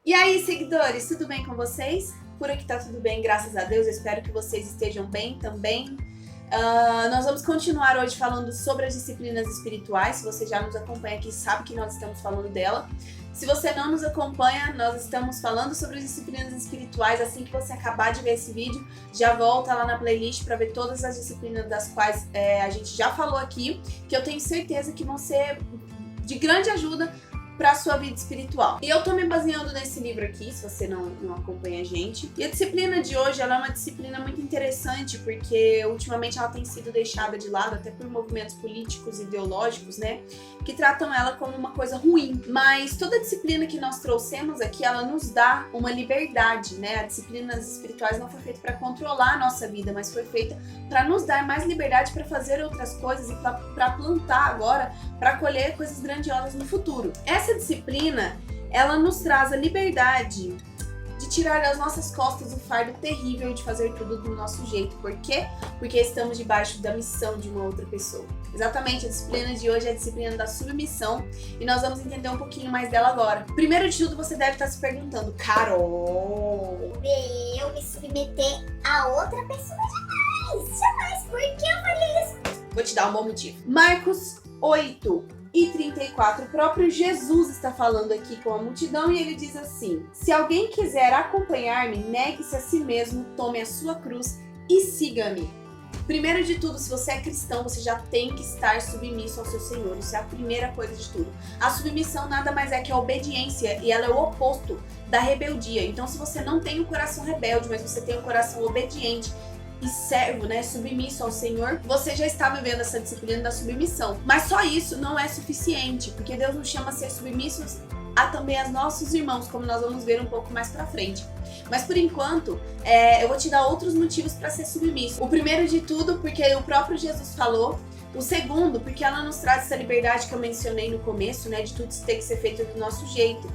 E aí, seguidores, tudo bem com vocês? Por aqui tá tudo bem, graças a Deus. Eu espero que vocês estejam bem também. Nós vamos continuar hoje falando sobre as disciplinas espirituais. Se você já nos acompanha aqui, sabe que nós estamos falando dela. Se você não nos acompanha, nós estamos falando sobre as disciplinas espirituais. Assim que você acabar de ver esse vídeo, já volta lá na playlist para ver todas as disciplinas das quais a gente já falou aqui, que eu tenho certeza que vão ser de grande ajuda para a sua vida espiritual. E eu tô me baseando nesse livro aqui, se você não acompanha a gente. E a disciplina de hoje, ela é uma disciplina muito interessante, porque ultimamente ela tem sido deixada de lado, até por movimentos políticos e ideológicos, né, que tratam ela como uma coisa ruim. Mas toda a disciplina que nós trouxemos aqui, ela nos dá uma liberdade, né? A disciplina espirituais não foi feita para controlar a nossa vida, mas foi feita para nos dar mais liberdade para fazer outras coisas e para plantar agora, para colher coisas grandiosas no futuro. Essa disciplina, ela nos traz a liberdade de tirar das nossas costas o fardo terrível de fazer tudo do nosso jeito. Por quê? Porque estamos debaixo da missão de uma outra pessoa. Exatamente, a disciplina de hoje é a disciplina da submissão e nós vamos entender um pouquinho mais dela agora. Primeiro de tudo, você deve estar se perguntando, Carol, eu me submeter a outra pessoa? Jamais, por que eu faria isso? Vou te dar um bom motivo. Marcos 8:34, o próprio Jesus está falando aqui com a multidão e ele diz assim: se alguém quiser acompanhar-me, negue-se a si mesmo, tome a sua cruz e siga-me. Primeiro de tudo, se você é cristão, você já tem que estar submisso ao seu Senhor. Isso é a primeira coisa de tudo. A submissão nada mais é que a obediência, e ela é o oposto da rebeldia. Então, se você não tem um coração rebelde, mas você tem um coração obediente e servo, né, submisso ao Senhor, você já está vivendo essa disciplina da submissão. Mas só isso não é suficiente, porque Deus nos chama a ser submissos a também aos nossos irmãos, como nós vamos ver um pouco mais pra frente. Mas por enquanto, eu vou te dar outros motivos para ser submisso. O primeiro de tudo, porque o próprio Jesus falou. O segundo, porque ela nos traz essa liberdade que eu mencionei no começo, né, de tudo ter que ser feito do nosso jeito.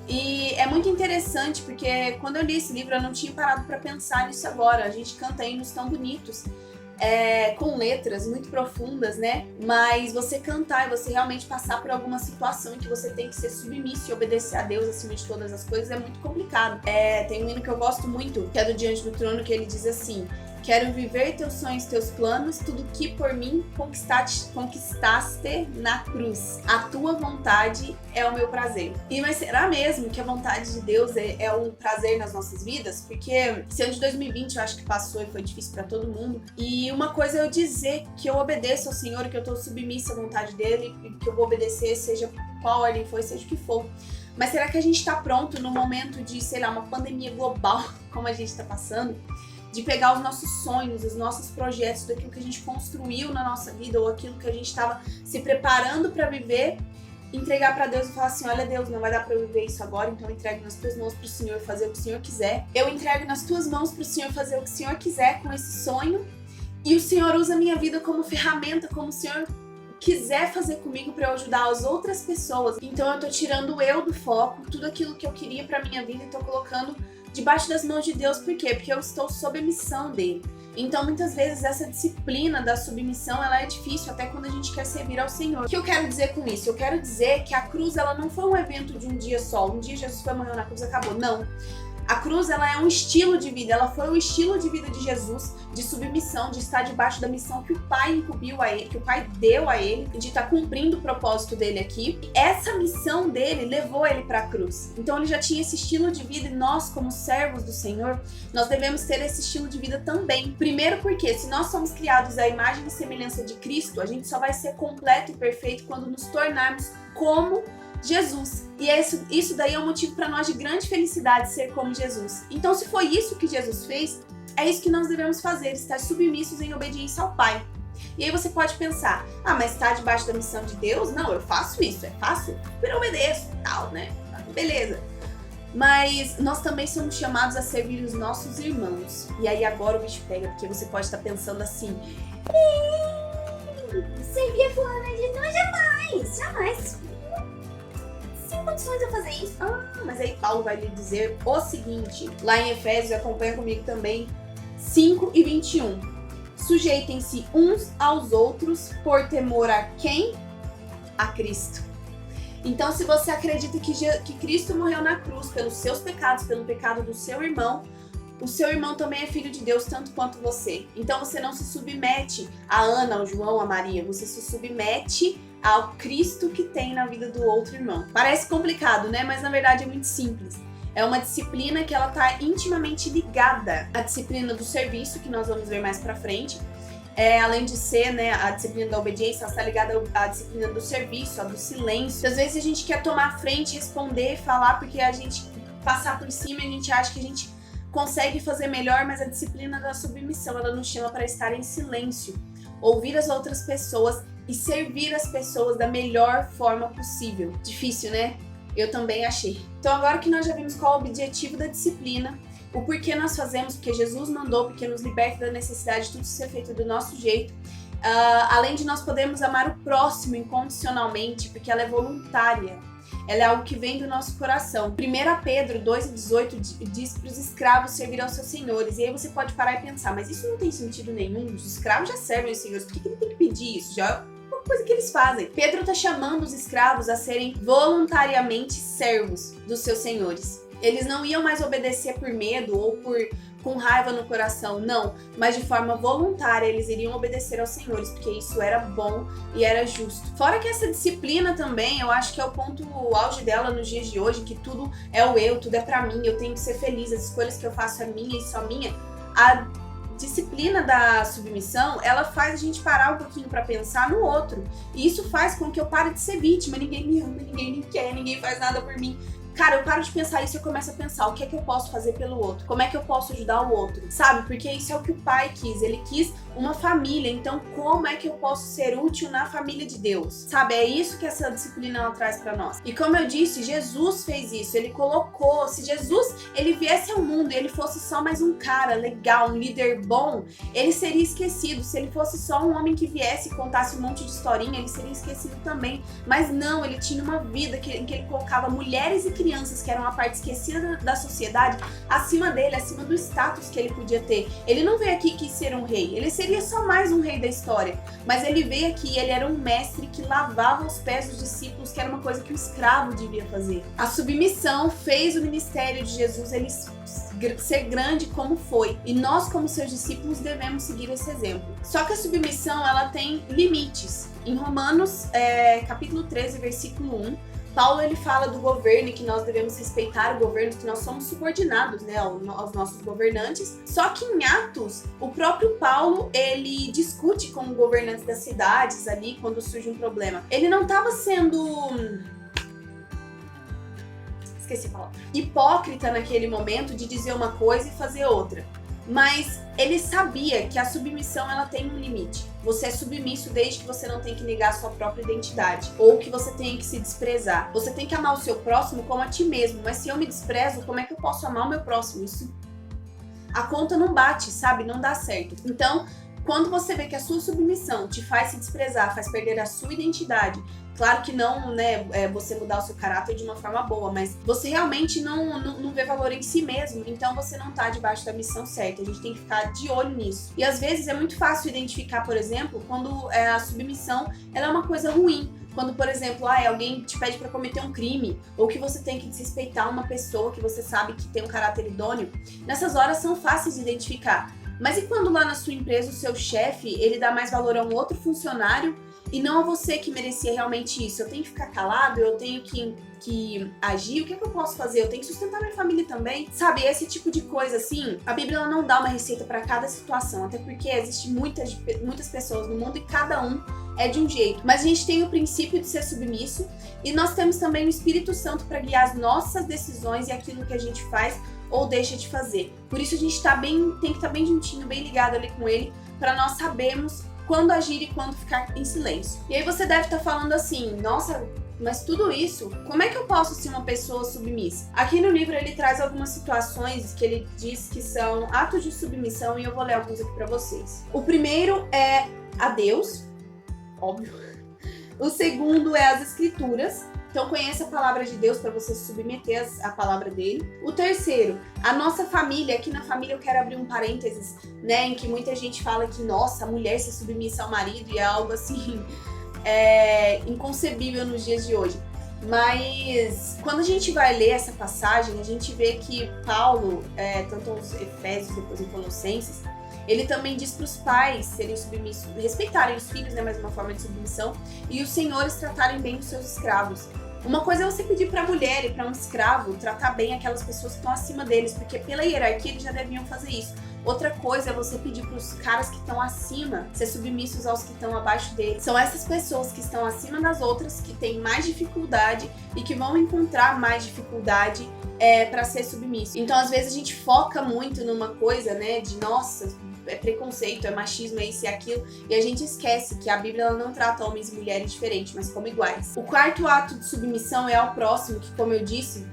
E é muito interessante porque quando eu li esse livro eu não tinha parado para pensar nisso agora. A gente canta hinos tão bonitos, com letras muito profundas, né? Mas você cantar e você realmente passar por alguma situação em que você tem que ser submisso e obedecer a Deus acima de todas as coisas é muito complicado. Tem um hino que eu gosto muito, que é do Diante do Trono, que ele diz assim: quero viver teus sonhos, teus planos, tudo que por mim conquistaste na cruz. A tua vontade é o meu prazer. Mas será mesmo que a vontade de Deus é um prazer nas nossas vidas? Porque esse ano de 2020 eu acho que passou e foi difícil para todo mundo. E uma coisa é eu dizer que eu obedeço ao Senhor, que eu tô submissa à vontade dele, e que eu vou obedecer, seja qual ordem for, seja o que for. Mas será que a gente tá pronto no momento de, sei lá, uma pandemia global, como a gente tá passando, de pegar os nossos sonhos, os nossos projetos, daquilo que a gente construiu na nossa vida ou aquilo que a gente estava se preparando para viver, entregar para Deus e falar assim: olha Deus, não vai dar para eu viver isso agora, então eu entrego nas tuas mãos para o Senhor fazer o que o Senhor quiser. Eu entrego nas tuas mãos para o Senhor fazer o que o Senhor quiser com esse sonho, e o Senhor usa a minha vida como ferramenta, como o Senhor quiser fazer comigo para eu ajudar as outras pessoas. Então eu tô tirando eu do foco, tudo aquilo que eu queria para minha vida e tô colocando debaixo das mãos de Deus. Por quê? Porque eu estou sob a missão dele. Então, muitas vezes, essa disciplina da submissão, ela é difícil, até quando a gente quer servir ao Senhor. O que eu quero dizer com isso? Eu quero dizer que a cruz, ela não foi um evento de um dia só. Um dia Jesus foi, morreu na cruz, acabou. Não. A cruz, ela é um estilo de vida. Ela foi o estilo de vida de Jesus, de submissão, de estar debaixo da missão que o Pai incumbiu a ele, que o Pai deu a ele, de estar cumprindo o propósito dele aqui. E essa missão dele levou ele para a cruz. Então ele já tinha esse estilo de vida e nós, como servos do Senhor, nós devemos ter esse estilo de vida também. Primeiro porque se nós somos criados à imagem e semelhança de Cristo, a gente só vai ser completo e perfeito quando nos tornarmos como Jesus. E isso daí é um motivo para nós de grande felicidade, ser como Jesus. Então, se foi isso que Jesus fez, é isso que nós devemos fazer, estar submissos em obediência ao Pai. E aí você pode pensar: ah, mas está debaixo da missão de Deus? Não, eu faço isso, é fácil, eu obedeço, tal, né? Beleza. Mas nós também somos chamados a servir os nossos irmãos. E aí agora o bicho pega, porque você pode estar pensando assim: servir a fulana de não, jamais. Sem condições de fazer isso. Mas aí Paulo vai lhe dizer o seguinte, lá em Efésios, acompanha comigo também, 5:21. Sujeitem-se uns aos outros por temor a quem? A Cristo. Então, se você acredita que Cristo morreu na cruz pelos seus pecados, pelo pecado do seu irmão, o seu irmão também é filho de Deus tanto quanto você. Então você não se submete a Ana, ao João, a Maria. Você se submete ao Cristo que tem na vida do outro irmão. Parece complicado, né? Mas na verdade é muito simples. É uma disciplina que ela está intimamente ligada à disciplina do serviço, que nós vamos ver mais pra frente. Além de ser, né, a disciplina da obediência, ela está ligada à disciplina do serviço, à do silêncio. Às vezes a gente quer tomar a frente, responder, falar, porque a gente passar por cima e a gente acha que a gente consegue fazer melhor, mas a disciplina da submissão, ela nos chama para estar em silêncio, ouvir as outras pessoas e servir as pessoas da melhor forma possível. Difícil, né? Eu também achei. Então agora que nós já vimos qual é o objetivo da disciplina, o porquê nós fazemos, porque Jesus mandou, porque nos liberta da necessidade de tudo ser feito do nosso jeito, além de nós podermos amar o próximo incondicionalmente, porque ela é voluntária. Ela é algo que vem do nosso coração. 1 Pedro 2,18 diz para os escravos servir aos seus senhores. E aí você pode parar e pensar, mas isso não tem sentido nenhum. Os escravos já servem aos senhores. Por que ele tem que pedir isso? Já é uma coisa que eles fazem. Pedro está chamando os escravos a serem voluntariamente servos dos seus senhores. Eles não iam mais obedecer por medo ou com raiva no coração, não, mas de forma voluntária eles iriam obedecer aos senhores, porque isso era bom e era justo. Fora que essa disciplina também, eu acho que é o ponto auge dela nos dias de hoje, que tudo é o eu, tudo é pra mim, eu tenho que ser feliz, as escolhas que eu faço é minha e só minha. A disciplina da submissão, ela faz a gente parar um pouquinho pra pensar no outro, e isso faz com que eu pare de ser vítima, ninguém me ama, ninguém me quer, ninguém faz nada por mim. Cara, eu paro de pensar isso e eu começo a pensar o que é que eu posso fazer pelo outro, como é que eu posso ajudar o outro, sabe? Porque isso é o que o pai quis, ele quis uma família, então como é que eu posso ser útil na família de Deus, sabe? É isso que essa disciplina ela traz pra nós. E como eu disse, Jesus fez isso, ele colocou, se Jesus, ele viesse ao mundo e ele fosse só mais um cara legal, um líder bom, ele seria esquecido. Se ele fosse só um homem que viesse e contasse um monte de historinha, ele seria esquecido também. Mas não, ele tinha uma vida em que ele colocava mulheres e crianças, que eram uma parte esquecida da sociedade, acima dele, acima do status que ele podia ter. Ele não veio aqui e quis ser um rei, ele seria só mais um rei da história, mas ele veio aqui e ele era um mestre que lavava os pés dos discípulos, que era uma coisa que o escravo devia fazer. A submissão fez o ministério de Jesus ele ser grande como foi, e nós como seus discípulos devemos seguir esse exemplo. Só que a submissão ela tem limites. Em Romanos capítulo 13, versículo 1, Paulo ele fala do governo e que nós devemos respeitar o governo, que nós somos subordinados, né, aos nossos governantes. Só que em Atos, o próprio Paulo ele discute com os governantes das cidades ali quando surge um problema. Ele não estava sendo esqueci a palavra, hipócrita naquele momento de dizer uma coisa e fazer outra. Mas ele sabia que a submissão ela tem um limite. Você é submisso desde que você não tem que negar a sua própria identidade ou que você tem que se desprezar. Você tem que amar o seu próximo como a ti mesmo, mas se eu me desprezo, como é que eu posso amar o meu próximo? Isso, a conta não bate, sabe? Não dá certo. Então, quando você vê que a sua submissão te faz se desprezar, faz perder a sua identidade, claro que não, né, você mudar o seu caráter de uma forma boa, mas você realmente não vê valor em si mesmo, então você não tá debaixo da missão certa. A gente tem que ficar de olho nisso. E às vezes é muito fácil identificar, por exemplo, quando a submissão ela é uma coisa ruim. Quando, por exemplo, alguém te pede para cometer um crime, ou que você tem que desrespeitar uma pessoa que você sabe que tem um caráter idôneo, nessas horas são fáceis de identificar. Mas e quando lá na sua empresa o seu chefe, ele dá mais valor a um outro funcionário e não a você que merecia realmente isso? Eu tenho que ficar calado, eu tenho que agir, o que é que eu posso fazer? Eu tenho que sustentar minha família também, sabe? Esse tipo de coisa assim, a Bíblia ela não dá uma receita para cada situação, até porque existe muitas pessoas no mundo e cada um é de um jeito. Mas a gente tem o princípio de ser submisso e nós temos também o Espírito Santo para guiar as nossas decisões e aquilo que a gente faz ou deixa de fazer. Por isso a gente tem que estar bem juntinho, bem ligado ali com ele, para nós sabermos quando agir e quando ficar em silêncio. E aí você deve estar falando assim, nossa, mas tudo isso, como é que eu posso ser uma pessoa submissa? Aqui no livro ele traz algumas situações que ele diz que são atos de submissão e eu vou ler alguns aqui para vocês. O primeiro é a Deus, óbvio. O segundo é as Escrituras. Então conheça a palavra de Deus para você se submeter à palavra dele. O terceiro, a nossa família. Aqui na família eu quero abrir um parênteses, né, em que muita gente fala que, nossa, a mulher se submissa ao marido e é algo assim inconcebível nos dias de hoje. Mas quando a gente vai ler essa passagem, a gente vê que Paulo, tanto aos Efésios, depois em Colossenses, ele também diz para os pais serem submissos, respeitarem os filhos, né, mais uma forma de submissão, e os senhores tratarem bem os seus escravos. Uma coisa é você pedir para a mulher e para um escravo tratar bem aquelas pessoas que estão acima deles, porque pela hierarquia eles já deviam fazer isso. Outra coisa é você pedir para os caras que estão acima ser submissos aos que estão abaixo deles. São essas pessoas que estão acima das outras, que têm mais dificuldade e que vão encontrar mais dificuldade para ser submisso. Então, às vezes, a gente foca muito numa coisa, né, de nossa, é preconceito, é machismo, é isso e aquilo, e a gente esquece que a Bíblia ela não trata homens e mulheres diferentes, mas como iguais. O quarto ato de submissão é ao próximo, que, como eu disse,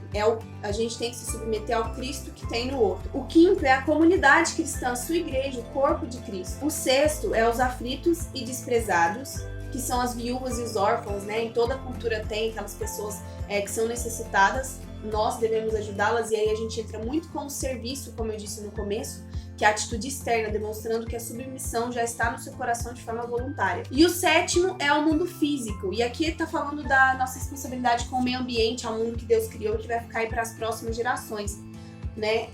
a gente tem que se submeter ao Cristo que tem no outro. O quinto é a comunidade cristã, a sua igreja, o corpo de Cristo. O sexto é os aflitos e desprezados, que são as viúvas e os órfãos, né? Em toda cultura tem aquelas pessoas que são necessitadas, nós devemos ajudá-las, e aí a gente entra muito com o serviço, como eu disse no começo, que é a atitude externa, demonstrando que a submissão já está no seu coração de forma voluntária. E o sétimo é o mundo físico, e aqui está falando da nossa responsabilidade com o meio ambiente, ao mundo que Deus criou e que vai ficar aí para as próximas gerações, né?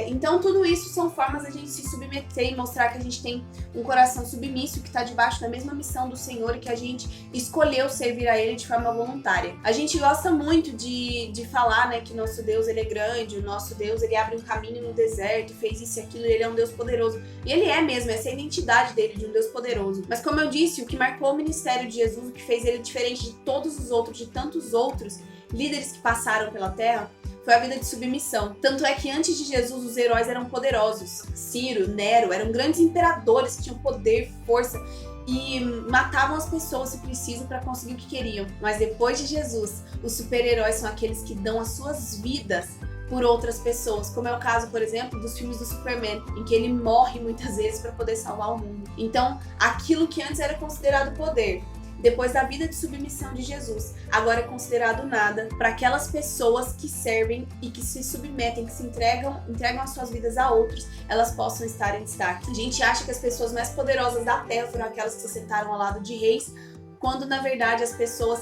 Então tudo isso são formas de a gente se submeter e mostrar que a gente tem um coração submisso, que está debaixo da mesma missão do Senhor e que a gente escolheu servir a Ele de forma voluntária. A gente gosta muito de falar, né, que nosso Deus ele é grande, o nosso Deus ele abre um caminho no deserto, fez isso e aquilo, e Ele é um Deus poderoso. E Ele é mesmo, essa é a identidade dele, de um Deus poderoso. Mas como eu disse, o que marcou o ministério de Jesus, o que fez ele diferente de todos os outros, de tantos outros líderes que passaram pela terra, foi a vida de submissão. Tanto é que antes de Jesus os heróis eram poderosos. Ciro, Nero, eram grandes imperadores que tinham poder, força e matavam as pessoas se preciso para conseguir o que queriam. Mas depois de Jesus, os super-heróis são aqueles que dão as suas vidas por outras pessoas, como é o caso, por exemplo, dos filmes do Superman, em que ele morre muitas vezes para poder salvar o mundo. Então, aquilo que antes era considerado poder, depois da vida de submissão de Jesus, agora é considerado nada para aquelas pessoas que servem e que se submetem, que se entregam as suas vidas a outros, elas possam estar em destaque. A gente acha que as pessoas mais poderosas da Terra foram aquelas que se sentaram ao lado de reis, quando na verdade as pessoas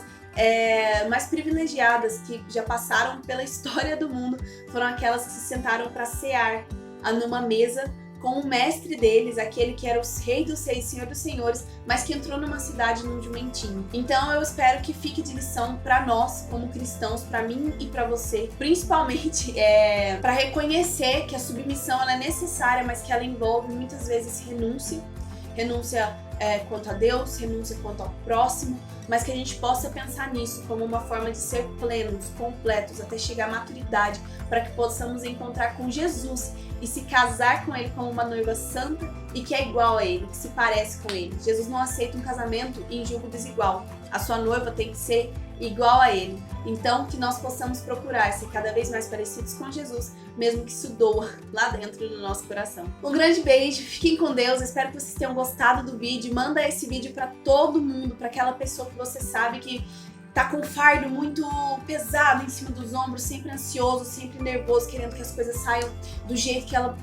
mais privilegiadas que já passaram pela história do mundo foram aquelas que se sentaram para cear numa mesa com o mestre deles, aquele que era o rei dos reis, senhor dos senhores, mas que entrou numa cidade num jumentinho. Então eu espero que fique de lição para nós, como cristãos, para mim e para você, principalmente para reconhecer que a submissão ela é necessária, mas que ela envolve muitas vezes renúncia quanto a Deus, renúncia quanto ao próximo, mas que a gente possa pensar nisso como uma forma de ser plenos, completos, até chegar à maturidade, para que possamos encontrar com Jesus e se casar com Ele como uma noiva santa e que é igual a Ele, que se parece com Ele. Jesus não aceita um casamento em julgo desigual. A sua noiva tem que ser igual a Ele. Então, que nós possamos procurar ser cada vez mais parecidos com Jesus, mesmo que isso doa lá dentro do nosso coração. Um grande beijo, fiquem com Deus, espero que vocês tenham gostado do vídeo. Manda esse vídeo para todo mundo, para aquela pessoa que você sabe que tá com um fardo muito pesado em cima dos ombros, sempre ansioso, sempre nervoso, querendo que as coisas saiam do jeito que ela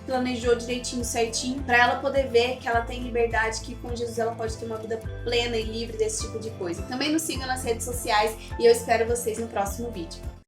planejou direitinho, certinho, para ela poder ver que ela tem liberdade, que com Jesus ela pode ter uma vida plena e livre desse tipo de coisa. Também nos sigam nas redes sociais e eu espero vocês no próximo vídeo.